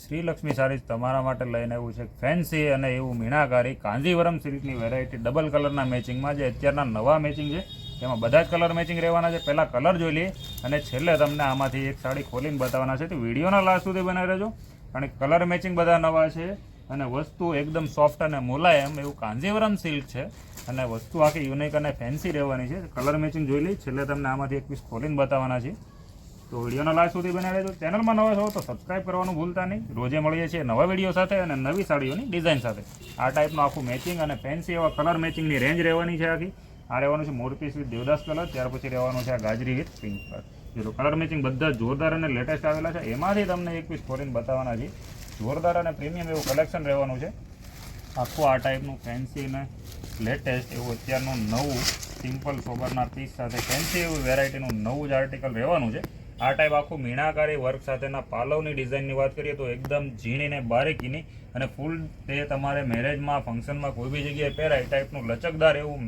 શ્રીલક્ષ્મી saris તમારા માટે લઈને આવ્યું છે ફેન્સી અને એવું મીણાકારી કાંજીવરમ સિલ્કની વેરાયટી ડબલ કલરના મેચિંગમાં જે અત્યારના નવા મેચિંગ છે તેમાં બધા જ કલર મેચિંગ રહેવાના છે. પહેલાં કલર જોઈ લઈએ અને છેલ્લે તમને આમાંથી એક સાડી ખોલીને બતાવવાના છે. તો વિડીયોના લાસ્ટ સુધી બનાવી રહેજો કારણ કે કલર મેચિંગ બધા નવા છે અને વસ્તુ એકદમ સોફ્ટ અને મુલાયમ એવું કાંજીવરમ સિલ્ક છે અને વસ્તુ આખી યુનિક અને ફેન્સી રહેવાની છે. કલર મેચિંગ જોઈ લઈએ, છેલ્લે તમને આમાંથી એક પીસ ખોલીને બતાવવાના છે. તો વિડીયોના લાસ્ટ સુધી બનાવી રહેજો. ચેનલમાં નવા છો તો સબસ્ક્રાઈબ કરવાનું ભૂલતા નહીં. રોજે મળીએ છીએ નવા વિડીયો સાથે અને નવી સાડીઓની ડિઝાઇન સાથે. આ ટાઈપનું આખું મેચિંગ અને ફેન્સી એવા કલર મેચિંગની રેન્જ રહેવાની છે આખી. આ રહેવાનું છે મોરપીસ વિથ દેવદાસ કલર, ત્યાર પછી રહેવાનું છે આ ગાજરી વિથ પિંક કલર. જો કલર મેચિંગ બધા જોરદાર અને લેટેસ્ટ આવેલા છે. એમાંથી તમને એક પીસ ખોલીને બતાવવાના છે. જોરદાર અને પ્રીમિયમ એવું કલેક્શન રહેવાનું છે. આખું આ ટાઈપનું ફેન્સી અને લેટેસ્ટ એવું અત્યારનું નવું સિમ્પલ સોબરના પીસ સાથે ફેન્સી એવું વેરાયટીનું નવું જ આર્ટિકલ રહેવાનું છે. આ ટાઈપ આખું મીણાકારી વર્ક સાથેના પાલવની ડિઝાઇનની વાત કરીએ તો એકદમ ઝીણીને બારીકીની અને ફૂલ તે તમારે મેરેજમાં ફંક્શનમાં કોઈ બી જગ્યાએ પહેરાય ટાઈપનું લચકદાર એવું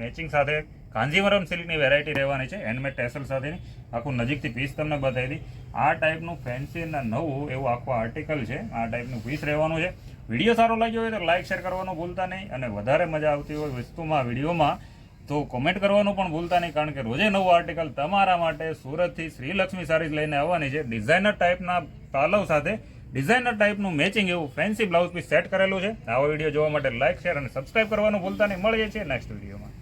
મેચિંગ સાથે કાંજીવરમ સિલ્કની વેરાયટી રહેવાની છે. હેન્ડમેડ ટેસલ સાથેની આખું નજીકથી પીસ તમને બતાવી દી. આ ટાઈપનું ફેન્સી અને નવું એવું આખું આર્ટિકલ છે. આ ટાઈપનું પીસ રહેવાનું છે. વિડીયો સારો લાગ્યો હોય તો લાઇક શેર કરવાનું ભૂલતા નહીં અને વધારે મજા આવતી હોય વસ્તુમાં વિડીયોમાં તો કોમેન્ટ કરવાનું પણ ભૂલતા નહીં કારણ કે રોજે નવું આર્ટિકલ તમારા માટે સુરતથી શ્રીલક્ષ્મી સારીઝ લઈને આવવાની છે. ડિઝાઇનર ટાઈપના પાલવ સાથે ડિઝાઇનર ટાઈપનું મેચિંગ એવું ફેન્સી બ્લાઉઝ પીસ સેટ કરેલું છે. આવો વિડીયો જોવા માટે લાઇક શેર અને સબસ્ક્રાઈબ કરવાનું ભૂલતા નહીં. મળીએ છીએ નેક્સ્ટ વિડીયોમાં.